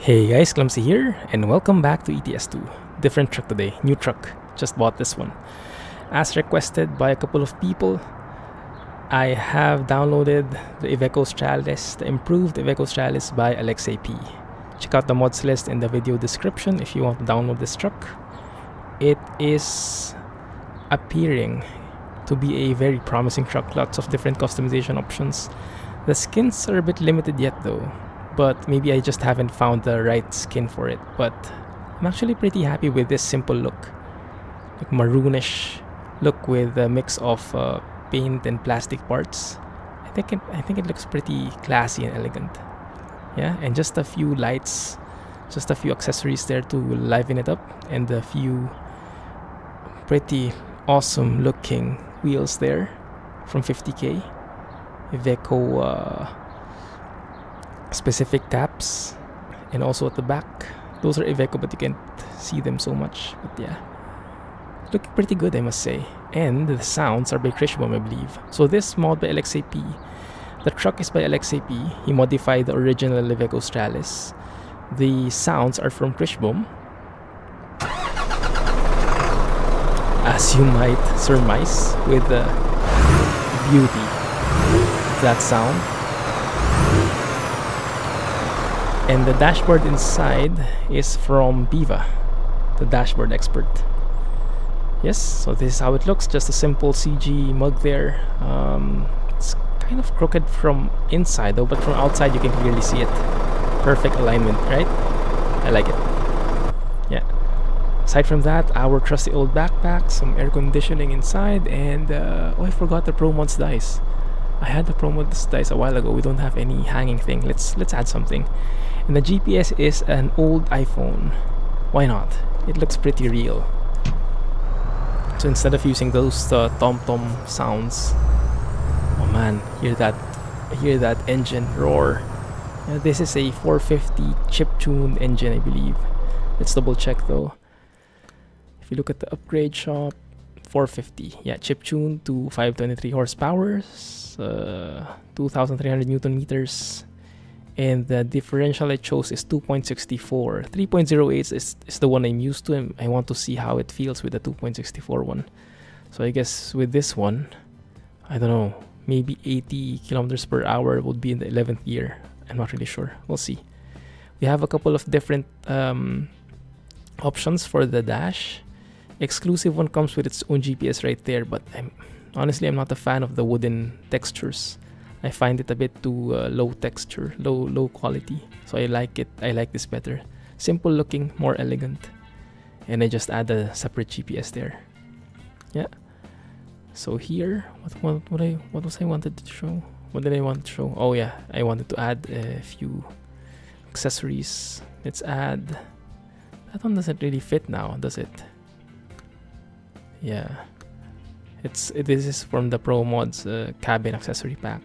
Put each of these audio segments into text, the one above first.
Hey guys, Clumsy here, and welcome back to ETS2. Different truck today, new truck, just bought this one. As requested by a couple of people, I have downloaded the IVECO Stralis, the Improved IVECO Stralis by AlexeyP. Check out the mods list in the video description if you want to download this truck. It is appearing to be a very promising truck, lots of different customization options. The skins are a bit limited yet though, but maybe I just haven't found the right skin for it. But I'm actually pretty happy with this simple look, like maroonish look with a mix of paint and plastic parts. I think it looks pretty classy and elegant. Yeah, and just a few lights, just a few accessories there to liven it up, and a few pretty awesome looking wheels there from 50K. IVECO specific taps, and also at the back, those are IVECO, but you can't see them so much. But yeah, looking pretty good, I must say. And the sounds are by Krishbom, I believe. So this mod by AlexeyP, the truck is by AlexeyP. He modified the original IVECO Stralis. The sounds are from Krishbom, as you might surmise with the beauty of that sound. And the dashboard inside is from Biva, the dashboard expert. Yes, so this is how it looks, just a simple CG mug there. It's kind of crooked from inside though, but from outside you can clearly see it. Perfect alignment, right? I like it. Yeah. Aside from that, our trusty old backpack, some air conditioning inside, and oh, I forgot the ProMods dice. I had the ProMods dice a while ago. We don't have any hanging thing. Let's add something. And the GPS is an old iPhone. Why not? It looks pretty real. So instead of using those tom-tom sounds, oh man, hear that engine roar. This is a 450 chip-tuned engine, I believe. Let's double check though. If you look at the upgrade shop, 450, yeah, chip-tuned to 523 horsepower, 2,300 Newton meters. And the differential I chose is 2.64. 3.08 is the one I'm used to, and I want to see how it feels with the 2.64 one. So I guess with this one, I don't know, maybe 80 kilometers per hour would be in the 11th gear. I'm not really sure. We'll see. We have a couple of different options for the dash. Exclusive one comes with its own GPS right there, but honestly, I'm not a fan of the wooden textures. I find it a bit too low texture, low quality. So I like it. I like this better. Simple looking, more elegant. And I just add a separate GPS there. Yeah. So here, what was I wanted to show? What did I want to show? Oh yeah, I wanted to add a few accessories. Let's add. That one doesn't really fit now, does it? Yeah. This is from the ProMods cabin accessory pack.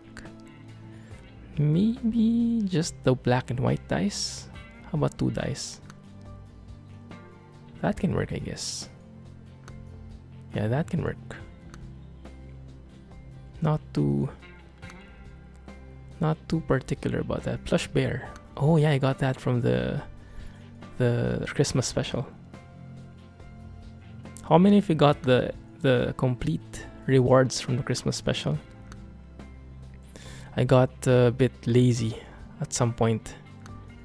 Maybe just the black and white dice. How about 2 dice? That can work, I guess. Yeah, that can work. Not too particular about that. Plush bear. Oh yeah, I got that from the Christmas special. How many of you got the complete rewards from the Christmas special? I got a bit lazy at some point.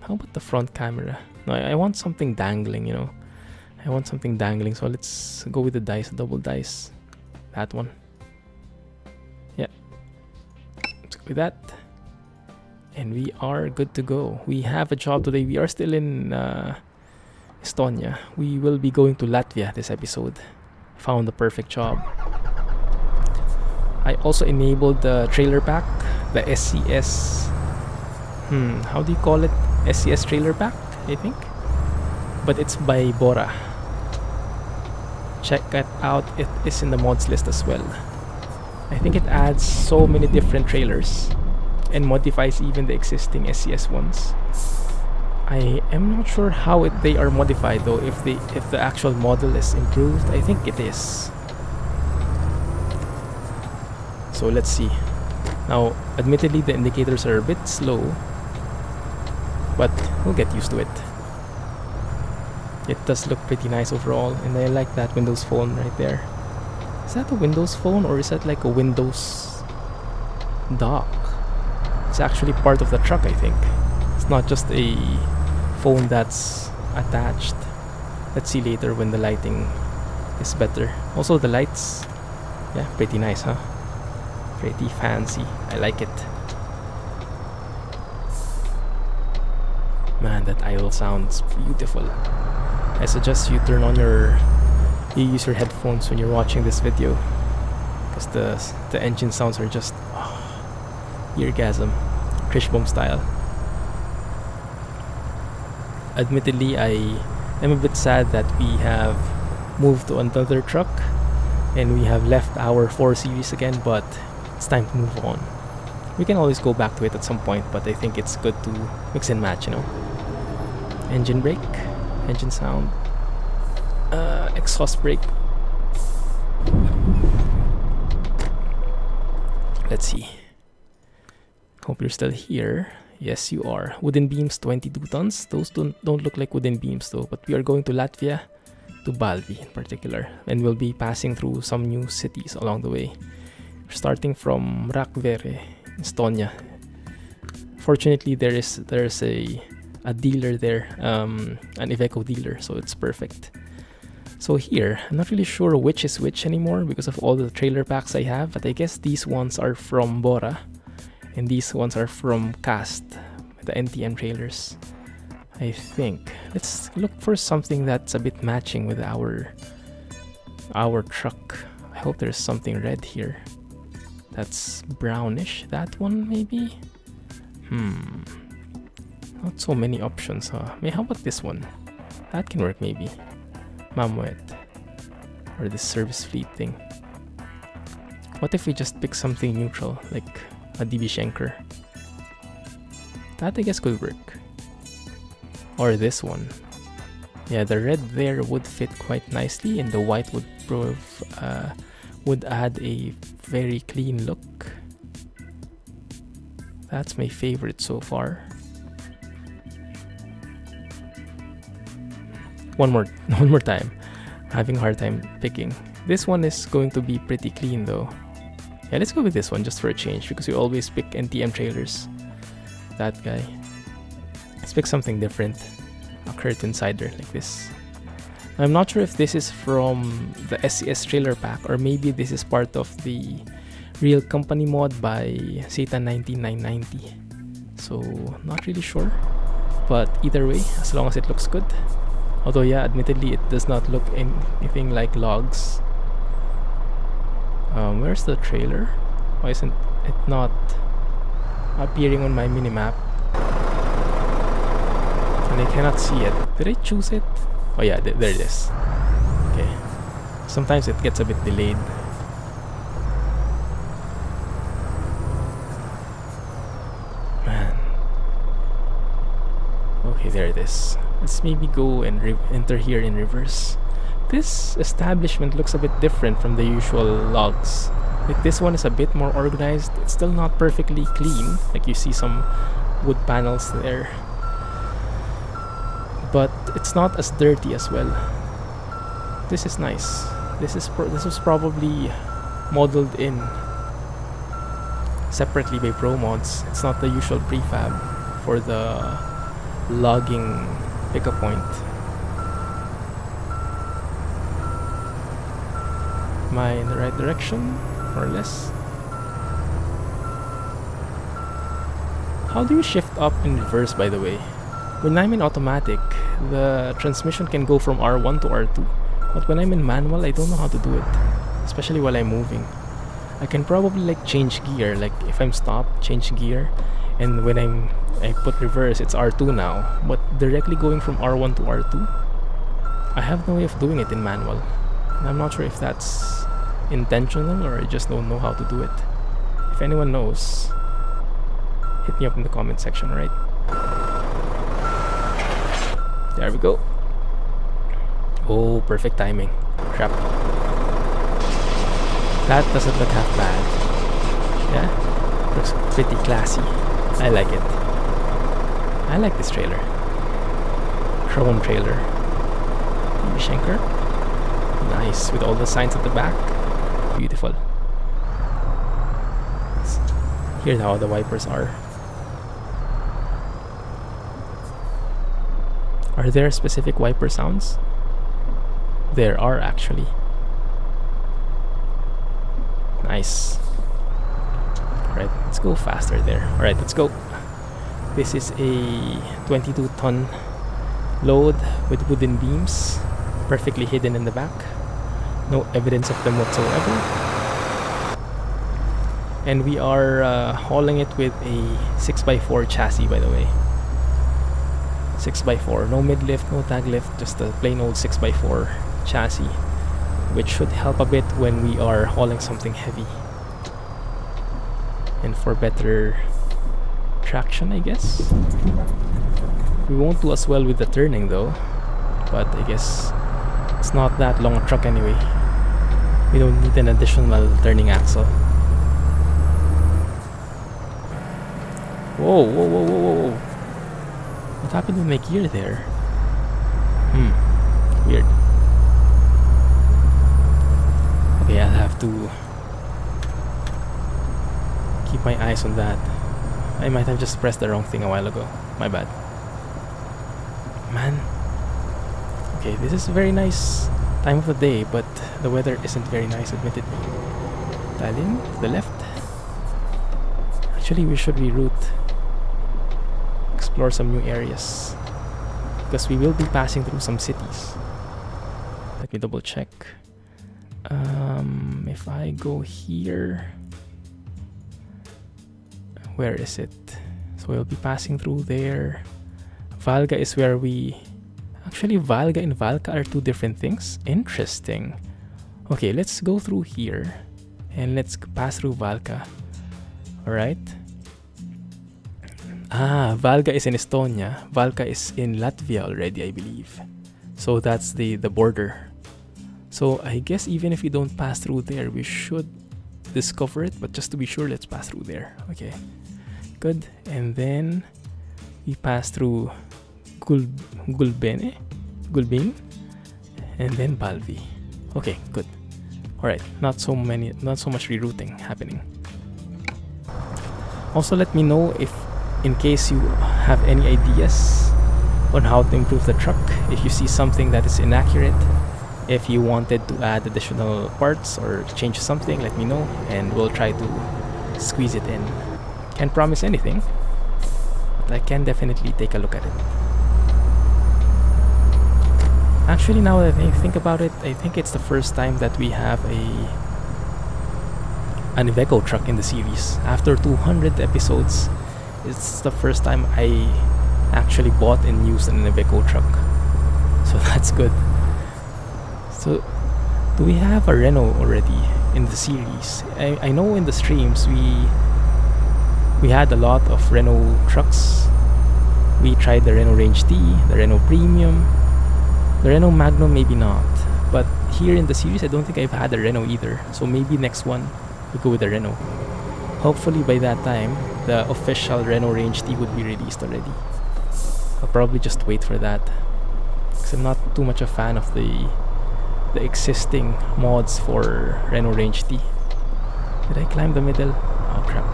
How about the front camera? No, I want something dangling, you know. I want something dangling, so let's go with the dice, double dice. That one. Yeah. Let's go with that. And we are good to go. We have a job today. We are still in Estonia. We will be going to Latvia this episode. Found the perfect job. I also enabled the trailer pack, the SCS. How do you call it? SCS trailer pack, I think. But it's by Bora. Check that out. It is in the mods list as well. I think it adds so many different trailers and modifies even the existing SCS ones. I am not sure how they are modified though. If the actual model is improved, I think it is. So let's see. Now, admittedly, the indicators are a bit slow, but we'll get used to it. It does look pretty nice overall, and I like that Windows Phone right there. Is that a Windows Phone or is that like a Windows dock? It's actually part of the truck, I think. It's not just a phone that's attached. Let's see later when the lighting is better. Also the lights, yeah, pretty nice, huh? Pretty fancy. I like it. Man, that idle sounds beautiful. I suggest you you use your headphones when you're watching this video, because the engine sounds are just eargasm, Krishbom style. Admittedly, I am a bit sad that we have moved to another truck and we have left our 4 Series again, but it's time to move on. We can always go back to it at some point, but I think it's good to mix and match, you know. Engine brake, engine sound, exhaust brake. Let's see. Hope you're still here. Yes, you are. Wooden beams, 22 tons. Those don't look like wooden beams though, but we are going to Latvia, to Balvi in particular, and we'll be passing through some new cities along the way. We're starting from Rakvere, Estonia. Fortunately, there's a dealer there, an Iveco dealer, so it's perfect. So here, I'm not really sure which is which anymore because of all the trailer packs I have, but I guess these ones are from Bora and these ones are from Cast, the NTM trailers, I think. Let's look for something that's a bit matching with our truck. I hope there's something red here that's brownish. That one maybe? Not so many options, huh? How about this one? That can work maybe. Mamuet. Or this service fleet thing. What if we just pick something neutral, like a DB Schenker? That I guess could work. Or this one. Yeah, the red there would fit quite nicely, and the white would add a very clean look. That's my favorite so far. One more time. I'm having a hard time picking. This one is going to be pretty clean though. Yeah, let's go with this one just for a change, because we always pick NTM trailers. That guy. Let's pick something different. A curtain sider like this. I'm not sure if this is from the SCS trailer pack, or maybe this is part of the real company mod by Satan 19990. So not really sure, but either way, as long as it looks good. Although yeah, admittedly it does not look anything like logs. Where's the trailer? Why isn't it not appearing on my minimap? And I cannot see it. Did I choose it? Oh yeah, there it is. Okay. Sometimes it gets a bit delayed. Man. Okay, there it is. Let's maybe go and enter here in reverse. This establishment looks a bit different from the usual logs. Like this one is a bit more organized. It's still not perfectly clean. Like you see some wood panels there. But it's not as dirty as well. This is nice. This was probably modeled in separately by ProMods. It's not the usual prefab for the logging pickup point. Am I in the right direction, more or less? How do you shift up in reverse, by the way? When I'm in automatic, the transmission can go from R1 to R2. But when I'm in manual, I don't know how to do it. Especially while I'm moving. I can probably like change gear, like if I'm stopped, change gear. And when I put reverse, it's R2 now. But directly going from R1 to R2, I have no way of doing it in manual. And I'm not sure if that's intentional or I just don't know how to do it. If anyone knows, hit me up in the comment section, right? There we go. Oh, perfect timing. Crap. That doesn't look half bad. Yeah? Looks pretty classy. I like it. I like this trailer. Chrome trailer. Schenker. Nice, with all the signs at the back. Beautiful. Here's how the wipers are. Are there specific wiper sounds? There are actually. Nice. Alright, let's go faster there. Alright, let's go. This is a 22-ton load with wooden beams, perfectly hidden in the back. No evidence of them whatsoever. And we are hauling it with a 6x4 chassis, by the way. 6x4, no mid lift, no tag lift, just a plain old 6x4 chassis, which should help a bit when we are hauling something heavy. And for better traction, I guess. We won't do as well with the turning though, but I guess it's not that long a truck anyway. We don't need an additional turning axle. Whoa, whoa, whoa, whoa, whoa. What happened to my gear there? Weird. Okay, I'll have to keep my eyes on that. I might have just pressed the wrong thing a while ago. My bad. Man. Okay, this is a very nice time of the day, but the weather isn't very nice, admittedly. Dial in to the left. Actually, we should reroute. Explore some new areas, because we will be passing through some cities. Let me double check. If I go here, where is it? So we'll be passing through there. Valga is where we... Actually, Valga and Valka are two different things. Interesting. Okay, let's go through here and let's pass through Valka. Alright. Ah, Valga is in Estonia. Valka is in Latvia already, I believe. So that's the border. So I guess even if we don't pass through there, we should discover it. But just to be sure, let's pass through there. Okay, good. And then we pass through Gulbin, and then Balvi. Okay, good. All right, not so much rerouting happening. Also, let me know if, in case you have any ideas on how to improve the truck, if you see something that is inaccurate, if you wanted to add additional parts or change something, let me know and we'll try to squeeze it in. Can't promise anything, but I can definitely take a look at it. Actually, now that I think about it, I think it's the first time that we have an Iveco truck in the series. After 200 episodes, it's the first time I actually bought and used an Iveco truck. So that's good. So, do we have a Renault already in the series? I know in the streams we had a lot of Renault trucks. We tried the Renault Range T, the Renault Premium, the Renault Magnum, maybe not. But here in the series, I don't think I've had a Renault either. So maybe next one we go with the Renault. Hopefully by that time, the official Renault Range T would be released already. I'll probably just wait for that, because I'm not too much a fan of the existing mods for Renault Range T. Did I climb the middle? Oh crap.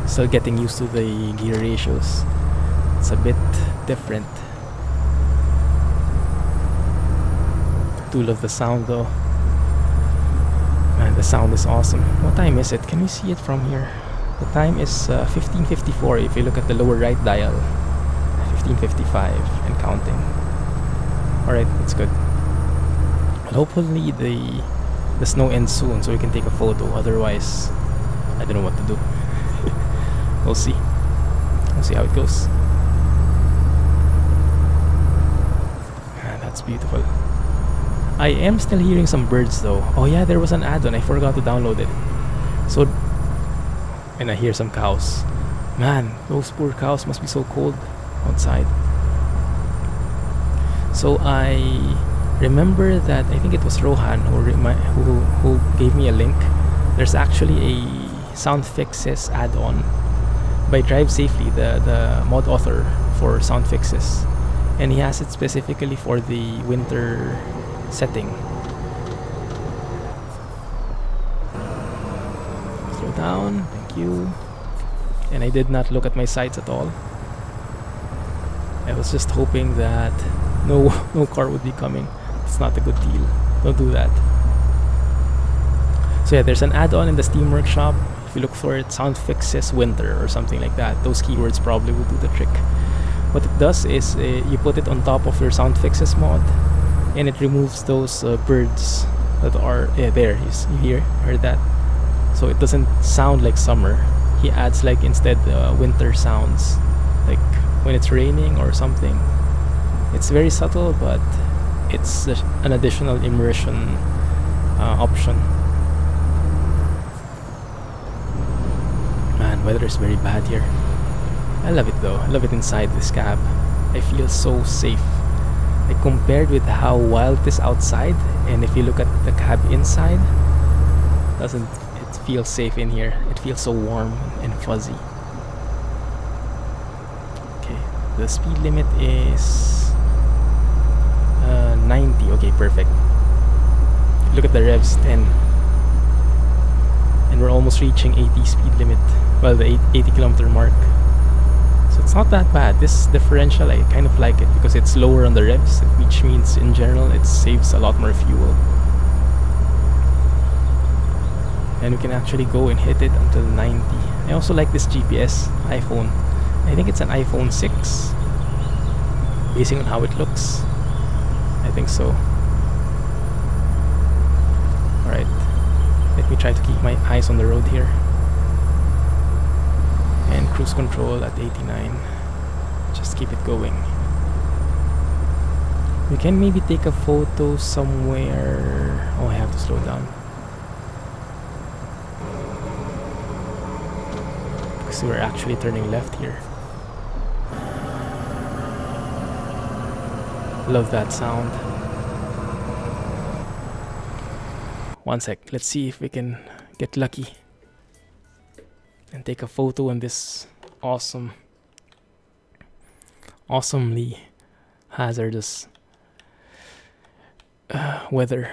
Still getting used to the gear ratios. It's a bit different. Do love the sound though. Man, the sound is awesome. What time is it? Can we see it from here? The time is 15:54 if you look at the lower right dial. 15:55 and counting. Alright, that's good. Well, hopefully the snow ends soon so we can take a photo. Otherwise, I don't know what to do. We'll see. We'll see how it goes. Ah, that's beautiful. I am still hearing some birds though. Oh yeah, there was an add-on. I forgot to download it. So, and I hear some cows. Man, those poor cows must be so cold outside. So I remember that I think it was Rohan who gave me a link. There's actually a sound fixes add-on by Drive Safely, the mod author for sound fixes, and he has it specifically for the winter setting. Slow down, thank you. And I did not look at my sights at all. I was just hoping that no car would be coming. It's not a good deal. Don't do that. So yeah, there's an add-on in the Steam Workshop. If you look for it, sound fixes winter or something like that. Those keywords probably will do the trick. What it does is you put it on top of your sound fixes mod, and it removes those birds that are there. You heard that? So it doesn't sound like summer. He adds like instead winter sounds, like when it's raining or something. It's very subtle, but it's an additional immersion option. Man, weather is very bad here. I love it though. I love it inside this cab. I feel so safe. Like compared with how wild it is outside, and if you look at the cab inside, doesn't it feel safe in here? It feels so warm and fuzzy. Okay, the speed limit is 90. Okay, perfect. Look at the revs, 10. And we're almost reaching 80 speed limit. Well, the 80 kilometer mark. So it's not that bad. This differential, I kind of like it because it's lower on the revs, which means in general it saves a lot more fuel. And we can actually go and hit it until 90. I also like this GPS iPhone. I think it's an iPhone 6, basing on how it looks. I think so. Alright, let me try to keep my eyes on the road here. And cruise control at 89. Just keep it going. We can maybe take a photo somewhere. Oh, I have to slow down. Because we're actually turning left here. Love that sound. One sec, let's see if we can get lucky and take a photo in this awesomely hazardous weather.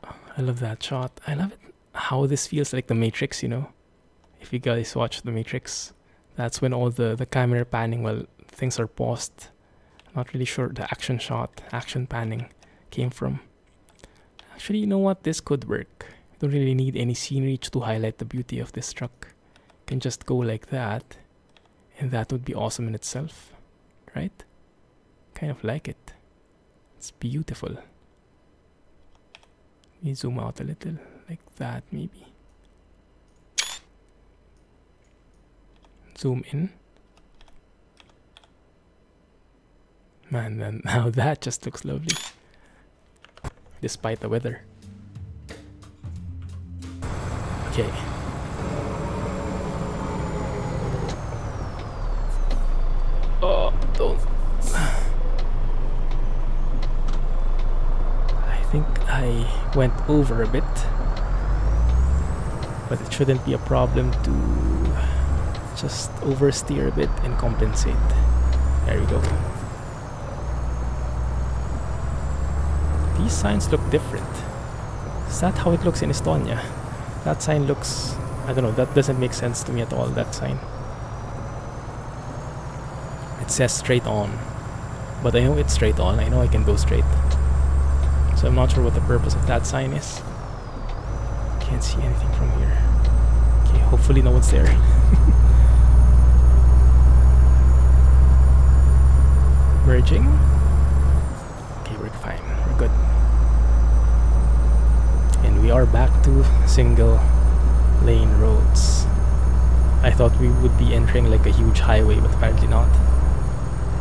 I love that shot. I love it how this feels like the Matrix, you know. If you guys watch the Matrix, that's when all the camera panning, well, things are paused. Not really sure the action panning came from. Actually, you know what? This could work. Don't really need any scenery to highlight the beauty of this truck. Can just go like that, and that would be awesome in itself, right? Kind of like it. It's beautiful. Let me zoom out a little, like that maybe. Zoom in. Man, then now that just looks lovely, despite the weather. Okay. Oh, don't. I think I went over a bit, but it shouldn't be a problem to just oversteer a bit and compensate. There we go. These signs look different. Is that how it looks in Estonia? That sign looks, I don't know, that doesn't make sense to me at all, that sign. It says straight on, but I know it's straight on. I know I can go straight. So I'm not sure what the purpose of that sign is. Can't see anything from here. Okay, hopefully no one's there. Merging. Okay, we're fine. We're good. And we are back to single lane roads. I thought we would be entering like a huge highway, but apparently not.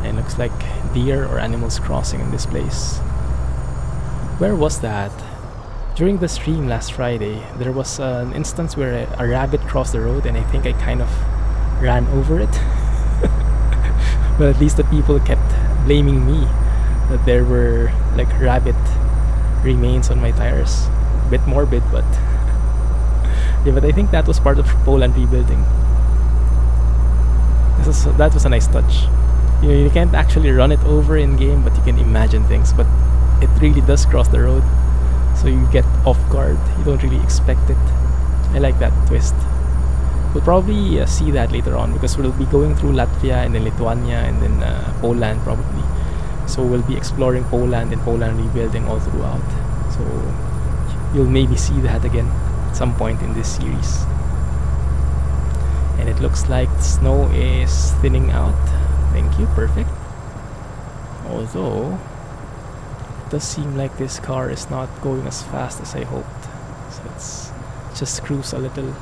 And it looks like deer or animals crossing in this place. Where was that? During the stream last Friday, there was an instance where a rabbit crossed the road, and I think I kind of ran over it. But at least the people kept blaming me that there were like rabbit remains on my tires. A bit morbid, but Yeah, but I think that was part of Poland rebuilding. That was a nice touch. You know, you can't actually run it over in game, but you can imagine things. But it really does cross the road, so you get off guard. You don't really expect it. I like that twist. We'll probably see that later on, because we'll be going through Latvia and then Lithuania and then Poland probably. So we'll be exploring Poland and Poland rebuilding all throughout. So you'll maybe see that again at some point in this series. And it looks like the snow is thinning out. Thank you, perfect. Although it does seem like this car is not going as fast as I hoped. So let's just cruise a little.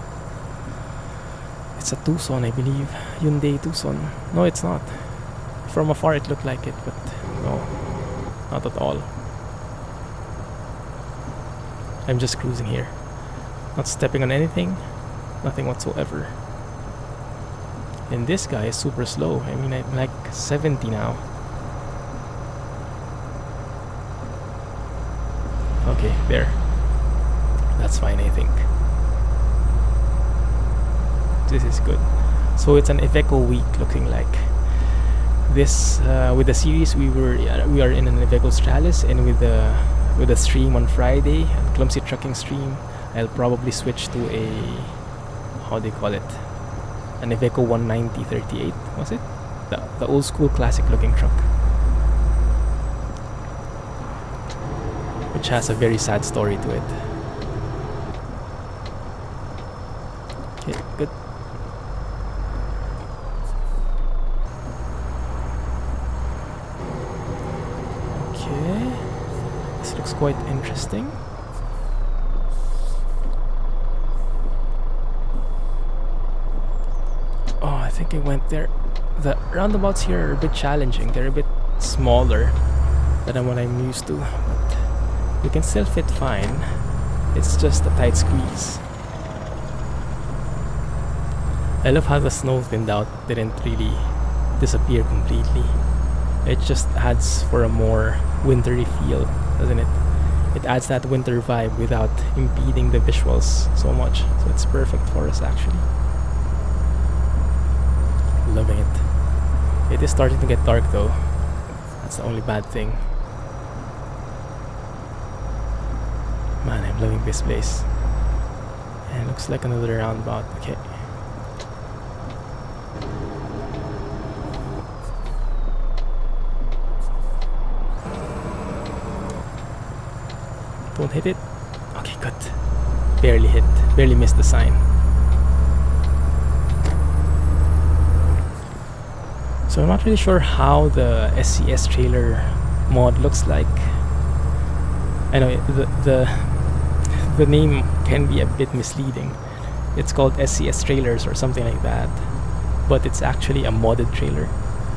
It's a Tucson, I believe. Hyundai Tucson. No, it's not. From afar it looked like it, but no, not at all. I'm just cruising here. Not stepping on anything. Nothing whatsoever. And this guy is super slow. I mean, I'm like 70 now. Okay, there. That's fine, I think. This is good. So it's an Iveco week looking like. This with the series we are in an IVECO Stralis, and with the stream on Friday, a Clumsy trucking stream, I'll probably switch to a, how do you call it? An IVECO 190/38, was it? The old school classic looking truck, which has a very sad story to it. Okay, good. Okay, this looks quite interesting. I think I went there. The roundabouts here are a bit challenging. They're a bit smaller than what I'm used to, but you can still fit fine. It's just a tight squeeze. I love how the snow thinned out, didn't really disappear completely. It just adds for a more wintry feel, doesn't it? It adds that winter vibe without impeding the visuals so much. So it's perfect for us actually. Loving it. It is starting to get dark though. That's the only bad thing. Man, I'm loving this place. And it looks like another roundabout. Okay. Don't hit it. Okay, good. Barely hit. Barely missed the sign. So I'm not really sure how the SCS trailer mod looks like. I know the name can be a bit misleading. It's called SCS trailers or something like that, but it's actually a modded trailer.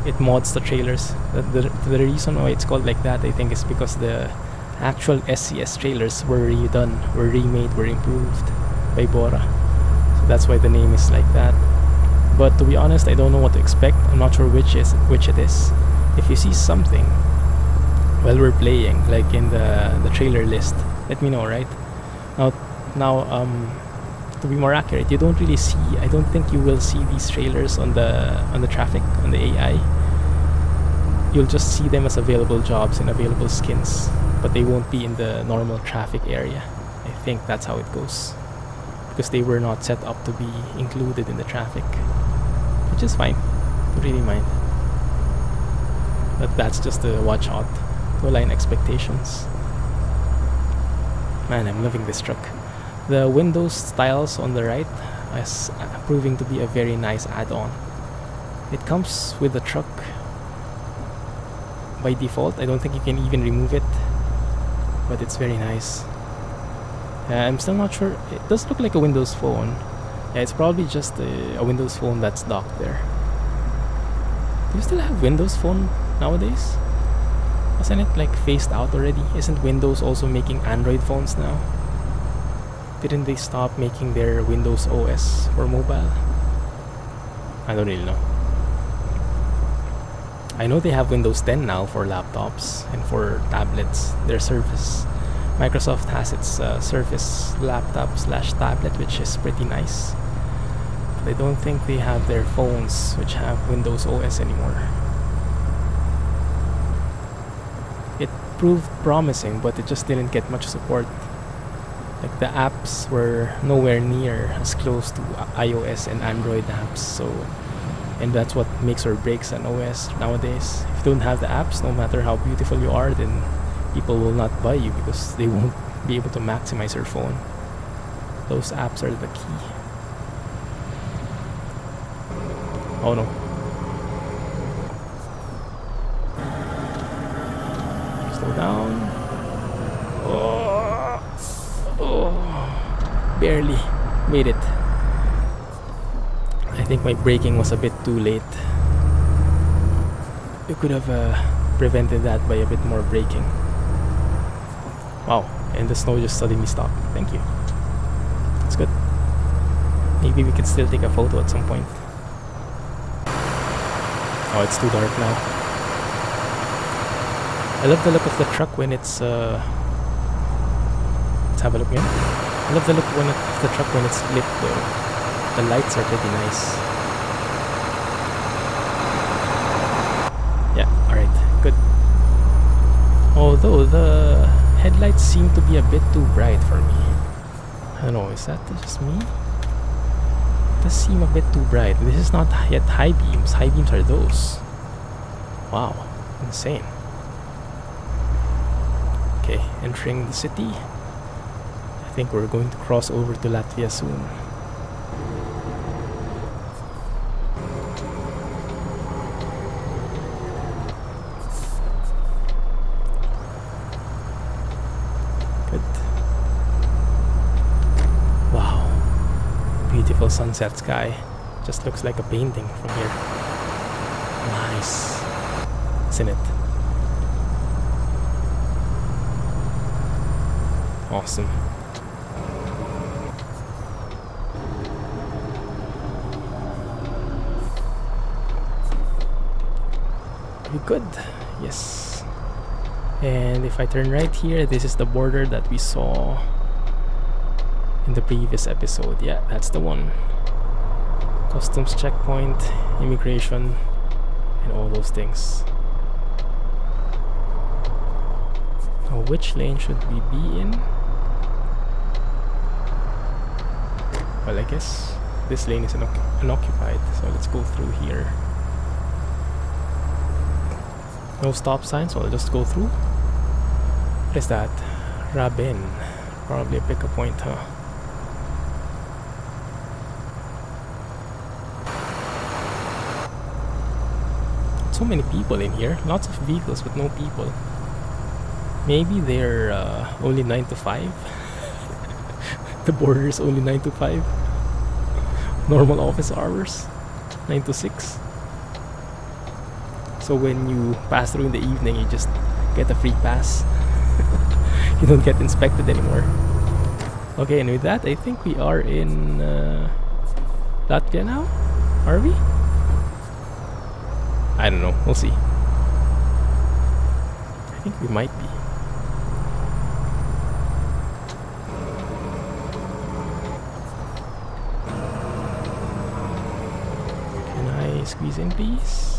It mods the trailers. The reason why it's called like that, I think, is because the actual SCS trailers were redone, were remade, were improved by Bora. So that's why the name is like that. But to be honest, I don't know what to expect. I'm not sure which it is. If you see something while we're playing, like in the trailer list, let me know, right? Now, to be more accurate, you don't really see. I don't think you will see these trailers on the traffic, on the AI. You'll just see them as available jobs and available skins, but they won't be in the normal traffic area. I think that's how it goes, because they were not set up to be included in the traffic, which is fine. Don't really mind. But that's just a watch out to align expectations. Man, I'm loving this truck. The windows styles on the right is proving to be a very nice add-on. It comes with the truck by default. I don't think you can even remove it, but it's very nice. I'm still not sure. It does look like a Windows phone. Yeah, it's probably just a Windows phone that's docked there. Do you still have Windows Phone nowadays? Wasn't it like phased out already? Isn't Windows also making Android phones now? Didn't they stop making their Windows OS for mobile? I don't really know. I know they have Windows 10 now for laptops and for tablets, their service. Microsoft has its Surface laptop slash tablet, which is pretty nice. But I don't think they have their phones which have Windows OS anymore. It proved promising, but it just didn't get much support. Like, the apps were nowhere near as close to iOS and Android apps, so, and that's what makes or breaks an OS nowadays. If you don't have the apps, no matter how beautiful you are, then people will not buy you because they won't be able to maximize your phone. Those apps are the key. Oh no. Slow down. Barely made it. I think my braking was a bit too late. You could have prevented that by a bit more braking. Wow, and the snow just suddenly stopped. Thank you. That's good. Maybe we could still take a photo at some point. Oh, it's too dark now. I love the look of the truck when it's let's have a look again. I love the look of the truck when it's lit though. The lights are pretty nice. Yeah, alright, good. Although the headlights seem to be a bit too bright for me. I don't know, is that just me? It does seem a bit too bright. This is not yet high beams. High beams are those. Wow, insane. Okay, entering the city. I think we're going to cross over to Latvia soon. Good. Wow. Beautiful sunset sky. Just looks like a painting from here. Nice. Isn't it? Awesome. We good? Yes. And if I turn right here, this is the border that we saw in the previous episode. Yeah, that's the one. Customs checkpoint, immigration, and all those things. Now, which lane should we be in? Well, I guess this lane is unoccupied, so let's go through here. No stop sign, so I'll just go through. What is that? Rabin. Probably a pickup point, huh? So many people in here. Lots of vehicles but no people. Maybe they're only 9 to 5. The border is only 9 to 5. Normal office hours, 9 to 6. So when you pass through in the evening, you just get a free pass. You don't get inspected anymore. Okay, and with that, I think we are in Latvia now? Are we? I don't know, we'll see. I think we might be. Can I squeeze in, please?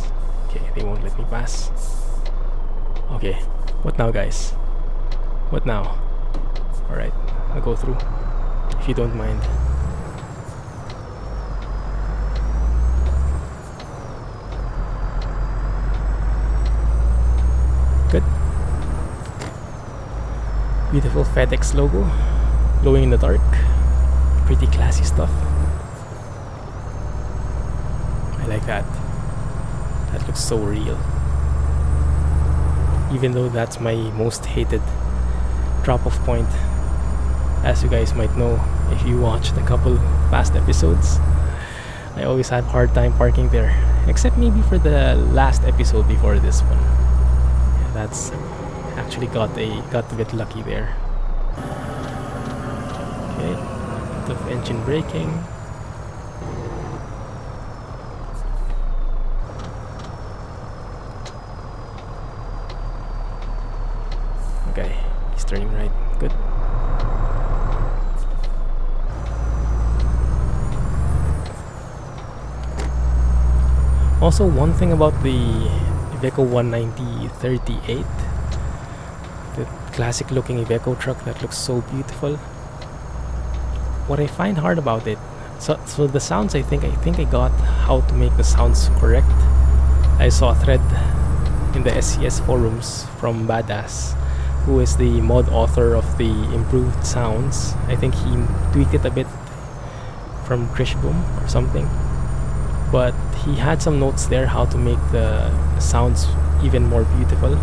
Okay, they won't let me pass. Okay, what now, guys? What now? Alright, I'll go through, if you don't mind. Good. Beautiful FedEx logo, glowing in the dark. Pretty classy stuff. I like that. That looks so real. Even though that's my most hated drop-off point. As you guys might know, if you watched a couple past episodes, I always had a hard time parking there. Except maybe for the last episode before this one. Yeah, that's actually got a bit lucky there. Okay, a bit of engine braking. Okay, he's turning right. good. Also, one thing about the Iveco 190/38, the classic looking Iveco truck that looks so beautiful, what I find hard about it, so the sounds, I think I got how to make the sounds correct. I saw a thread in the SCS forums from Badass, who is the mod author of the improved sounds. I think he tweaked it a bit from Krishboom or something, but he had some notes there how to make the sounds even more beautiful,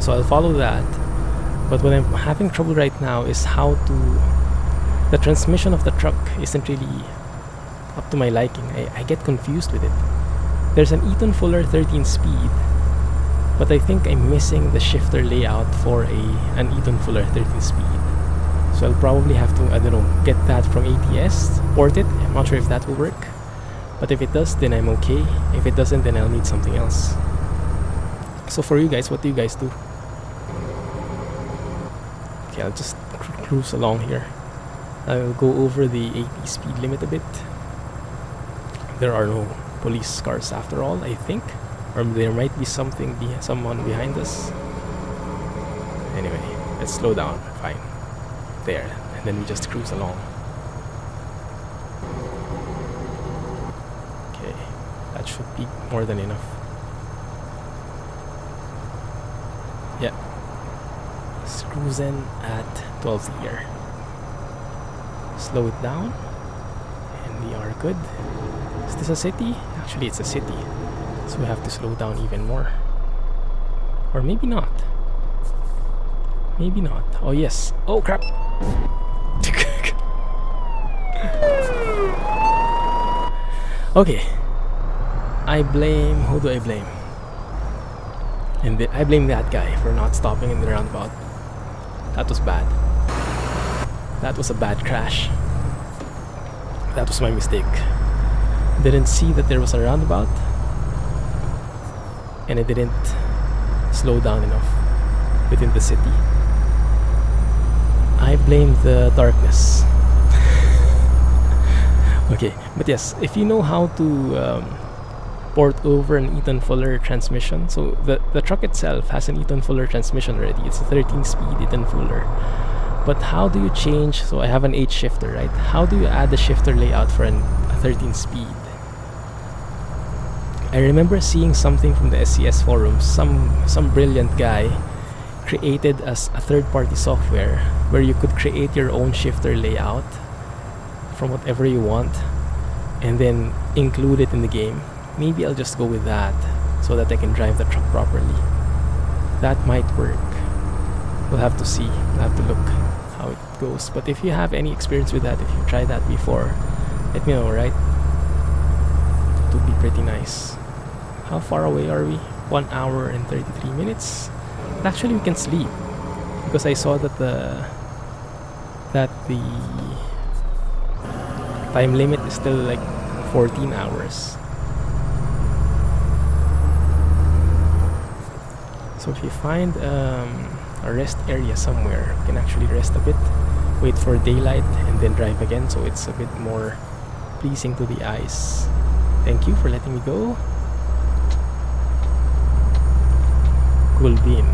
so I'll follow that. But what I'm having trouble right now is how to, the transmission of the truck isn't really up to my liking. I get confused with it. There's an Eaton Fuller 13 speed, but I think I'm missing the shifter layout for an Eaton Fuller 13 speed. So I'll probably have to, I don't know, get that from ATS, port it. I'm not sure if that will work. But if it does, then I'm okay. If it doesn't, then I'll need something else. So for you guys, what do you guys do? Okay, I'll just cruise along here. I'll go over the 80 speed limit a bit. There are no police cars after all, I think. Or there might be someone behind us. Anyway, let's slow down. Fine. There. And then we just cruise along. Okay. That should be more than enough. Yeah. Let's cruise in at 12th gear. Slow it down. And we are good. Is this a city? Actually, it's a city. So we have to slow down even more. Or maybe not. Maybe not. Oh yes. Oh crap. Okay. Who do I blame? And I blame that guy for not stopping in the roundabout. That was bad. That was a bad crash. That was my mistake. Didn't see that there was a roundabout, and it didn't slow down enough within the city. I blame the darkness. Okay, but yes, if you know how to port over an Eaton Fuller transmission, so the truck itself has an Eaton Fuller transmission already. It's a 13-speed Eaton Fuller. But how do you change? So I have an 8 shifter, right? How do you add the shifter layout for a 13-speed? I remember seeing something from the SCS forums. Some brilliant guy created as a third-party software where you could create your own shifter layout from whatever you want and then include it in the game. Maybe I'll just go with that so that I can drive the truck properly. That might work. We'll have to see. We'll have to look how it goes. But if you have any experience with that, if you've tried that before, let me know, right? It would be pretty nice. How far away are we? 1 hour and 33 minutes. Actually, we can sleep because I saw that the time limit is still like 14 hours. So if you find a rest area somewhere, you can actually rest a bit, wait for daylight, and then drive again, so it's a bit more pleasing to the eyes. Thank you for letting me go. Gulbin.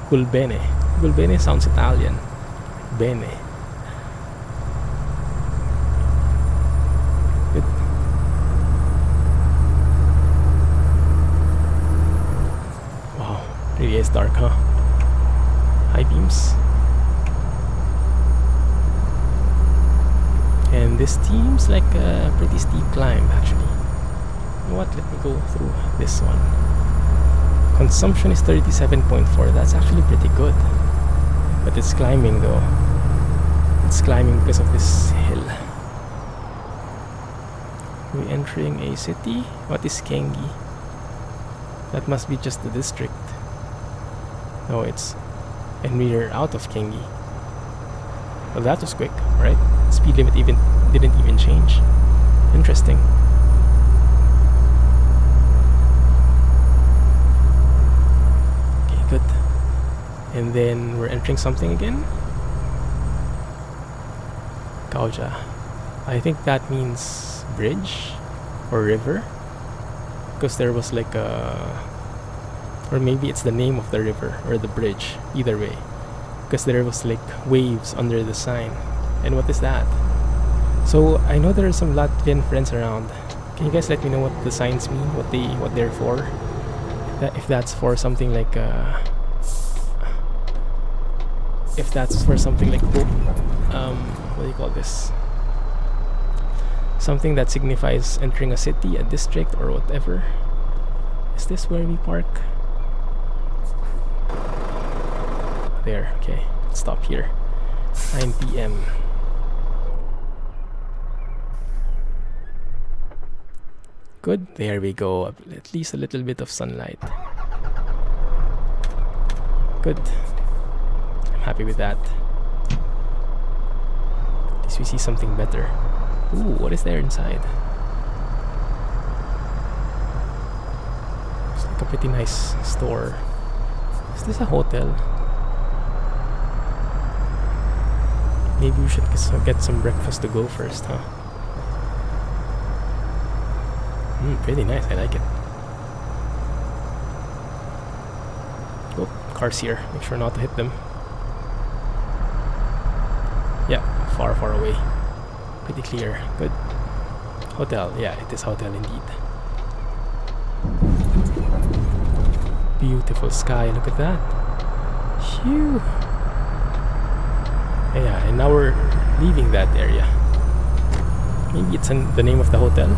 Gulbene. Gulbene sounds Italian. Bene. Good. Wow, really is dark, huh? High beams. And this seems like a pretty steep climb, actually. You know what? Let me go through this one. Consumption is 37.4. That's actually pretty good. But it's climbing though. It's climbing because of this hill. We're entering a city. What is Kengi? That must be just the district. No, it's... And we're out of Kengi. Well, that was quick, right? Speed limit didn't even change. Interesting. Good. And then we're entering something again. Gauja. I think that means bridge or river, because there was like a, or maybe it's the name of the river or the bridge, either way, because there was like waves under the sign. And what is that? So I know there are some Latvian friends around. Can you guys let me know what the signs mean, what they're for? If that's for something like if that's for something like what do you call this? Something that signifies entering a city, a district, or whatever. Is this where we park? There, okay. Let's stop here. 9 p.m. Good, there we go. At least a little bit of sunlight. Good. I'm happy with that. At least we see something better. Ooh, what is there inside? It's like a pretty nice store. Is this a hotel? Maybe we should get some breakfast to go first, huh? Pretty nice, I like it. Oh, cars here. Make sure not to hit them. Yeah, far away. Pretty clear. Good. Hotel. Yeah, it is hotel indeed. Beautiful sky. Look at that. Phew. Yeah, and now we're leaving that area. Maybe it's the name of the hotel.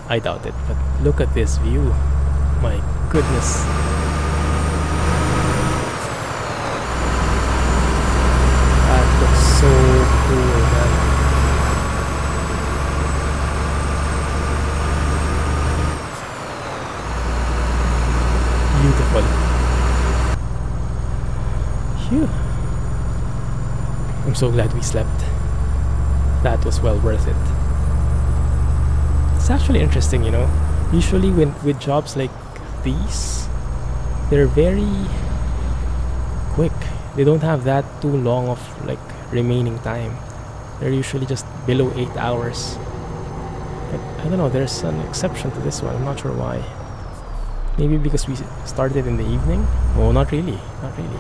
I doubt it, but look at this view. My goodness. That looks so cool, man. Beautiful. Phew. I'm so glad we slept. That was well worth it. It's actually interesting, you know. Usually with jobs like these, they're very quick. They don't have that too long of like remaining time. They're usually just below 8 hours. But I don't know, there's an exception to this one. I'm not sure why. Maybe because we started in the evening? Oh, not really. Not really.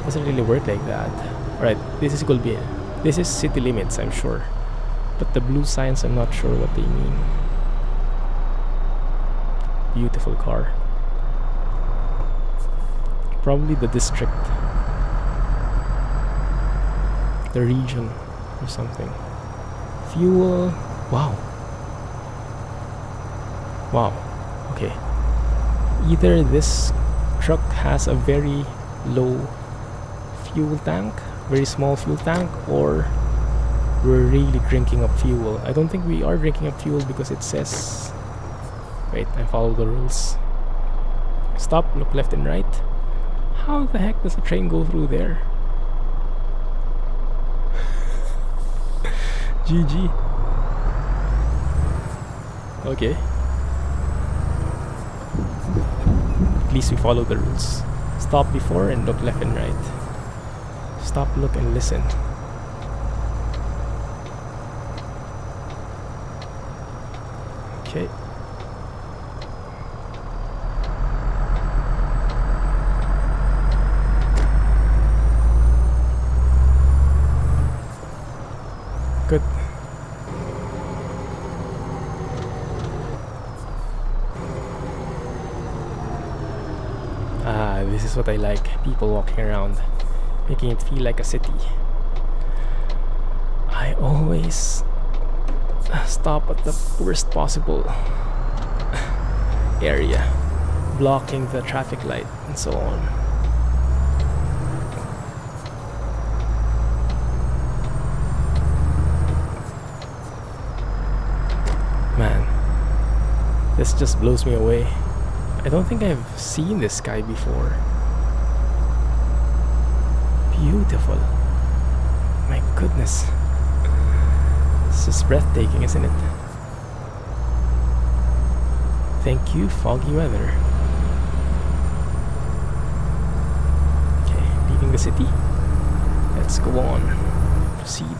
Doesn't really work like that. Alright, this is city limits, I'm sure. But the blue signs, I'm not sure what they mean. Beautiful car. Probably the district. The region or something. Fuel. Wow. Wow. Okay. Either this truck has a very low fuel tank, very small fuel tank, or we're really drinking up fuel. I don't think we are drinking up fuel because it says... Wait, I follow the rules. Stop, look left and right. How the heck does the train go through there? GG. Okay. At least we follow the rules. Stop before and look left and right. Stop, look, and listen. Okay. Good. This is what I like. People walking around, making it feel like a city. I always stop at the worst possible area, blocking the traffic light and so on. Man, this just blows me away. I don't think I've seen this sky before. Beautiful. My goodness. This is breathtaking, isn't it? Thank you, foggy weather. Okay. city. Let's go on. Proceed.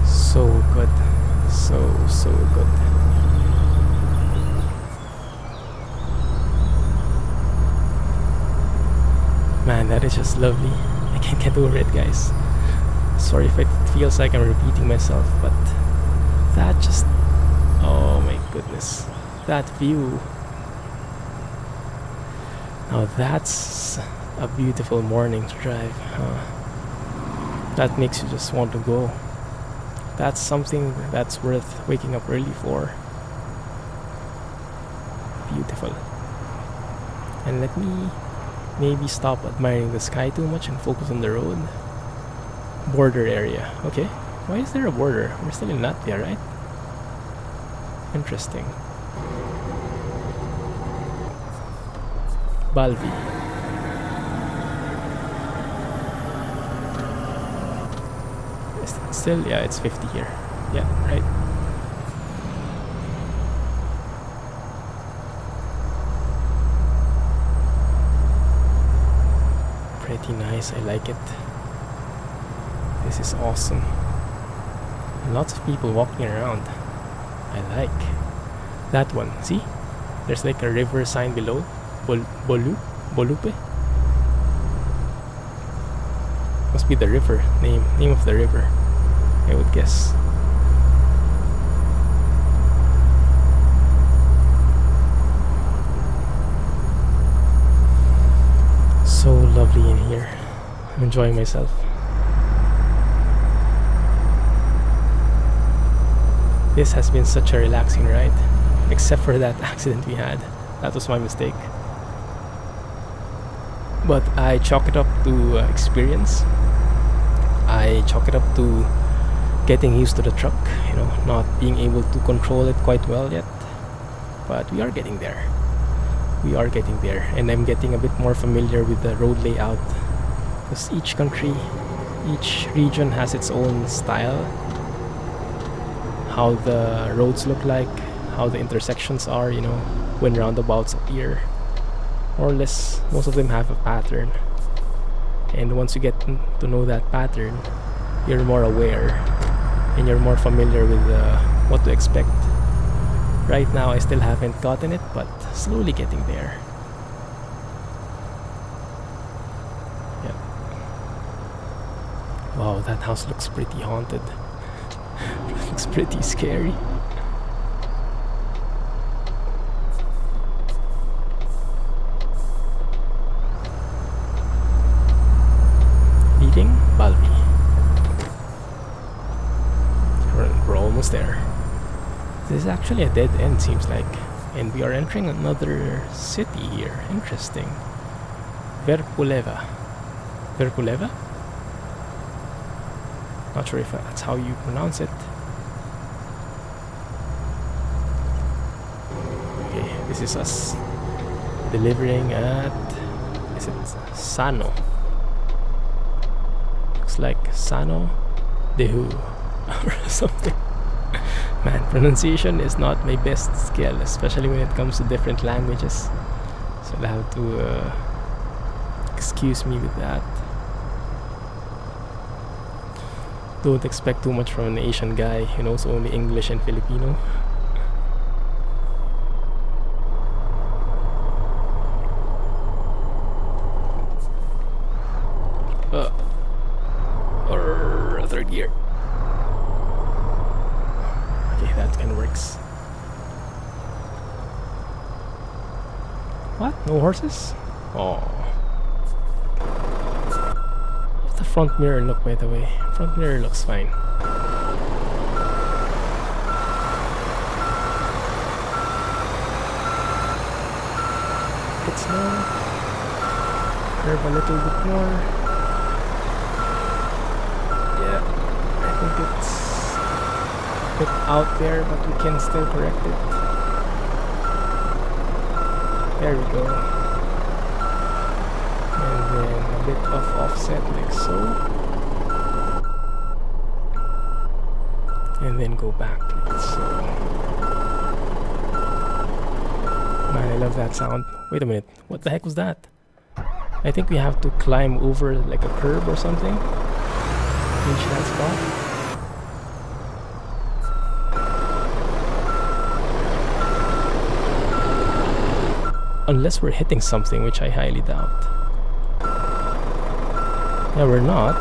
So good. So good. Man, that is just lovely. I can't get over it, guys. Sorry if it feels like I'm repeating myself, but that just... oh my goodness. That view. Now that's a beautiful morning to drive. That makes you just want to go. That's something that's worth waking up early for. Beautiful. And let me maybe stop admiring the sky too much and focus on the road. Border area. Okay. Why is there a border? We're still in Latvia, right? Interesting. Balvi. Still, yeah, it's 50 here. Yeah, right. Pretty nice, I like it. This is awesome. Lots of people walking around. I like that one. See? There's like a river sign below. Bolupe? Must be the river name of the river, I would guess. So lovely in here. I'm enjoying myself. This has been such a relaxing ride, except for that accident we had. That was my mistake. But I chalk it up to experience. I chalk it up to getting used to the truck, you know, not being able to control it quite well yet. But we are getting there. We are getting there, and I'm getting a bit more familiar with the road layout. Because each country, each region has its own style. How the roads look like, how the intersections are, you know, when roundabouts appear. More or less, most of them have a pattern. And once you get to know that pattern, you're more aware and you're more familiar with what to expect. Right now, I still haven't gotten it, but slowly getting there. Yeah. Wow, that house looks pretty haunted. Looks pretty scary. Leaving Balvi. We're almost there. This is actually a dead end, seems like. And we are entering another city here. Interesting. Verpuleva. Verpuleva? Not sure if that's how you pronounce it. Okay, this is us delivering at... is it Sano? Looks like Sano Dehu or something. Man, pronunciation is not my best skill, especially when it comes to different languages. So I'll have to excuse me with that. Don't expect too much from an Asian guy who knows only English and Filipino. Or third gear. Okay, that kind of works. What? No horses? Oh. The front mirror look, by the way. Front mirror looks fine. It's now. Curve a little bit more. Yeah, I think it's a bit out there, but we can still correct it. There we go. And then a bit of offset like so. And then go back like so. Man, I love that sound. Wait a minute, what the heck was that? I think we have to climb over like a curb or something. Reach that spot. Unless we're hitting something, which I highly doubt. Yeah, we're not.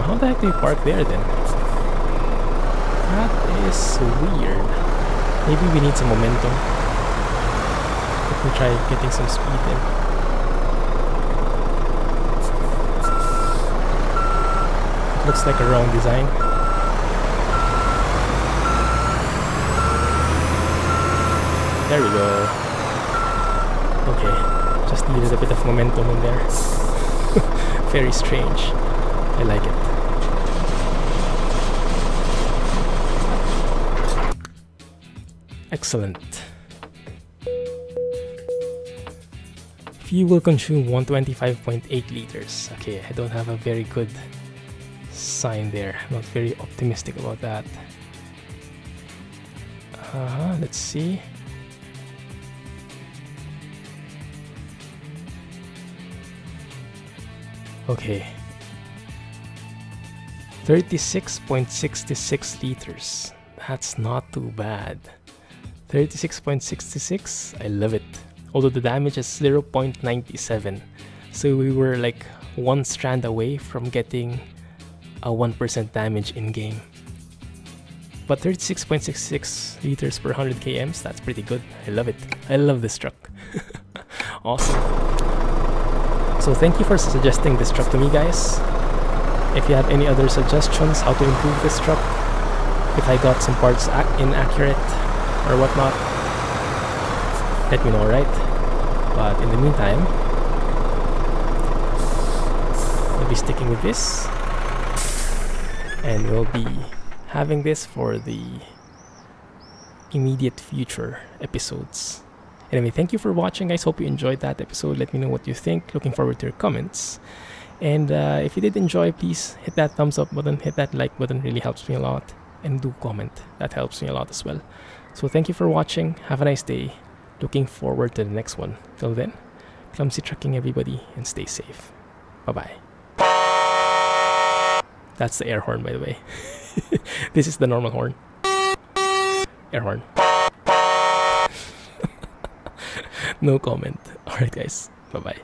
How the heck do you park there then? That is weird. Maybe we need some momentum. Let me try getting some speed in. It looks like a wrong design. There we go. Okay, just needed a bit of momentum in there. Very strange. I like it. Excellent. Fuel consume 125.8 liters. Okay, I don't have a very good sign there. I'm not very optimistic about that. Let's see. Okay. 36.66 liters. That's not too bad. 36.66, I love it. Although the damage is 0.97. So we were like one strand away from getting a 1% damage in game. But 36.66 liters per 100 kms, that's pretty good. I love it. I love this truck. Awesome. So thank you for suggesting this truck to me, guys. If you have any other suggestions how to improve this truck, if I got some parts inaccurate or whatnot, let me know, right? But in the meantime, I'll be sticking with this, and we'll be having this for the immediate future episodes. Anyway, thank you for watching, guys. Hope you enjoyed that episode. Let me know what you think. Looking forward to your comments. And if you did enjoy, please hit that thumbs up button, hit that like button, really helps me a lot. And do comment, that helps me a lot as well. So thank you for watching, have a nice day. Looking forward to the next one. Till then, clumsy trucking everybody, and stay safe. Bye-bye. That's the air horn, by the way. This is the normal horn. Air horn. No comment. Alright guys, bye-bye.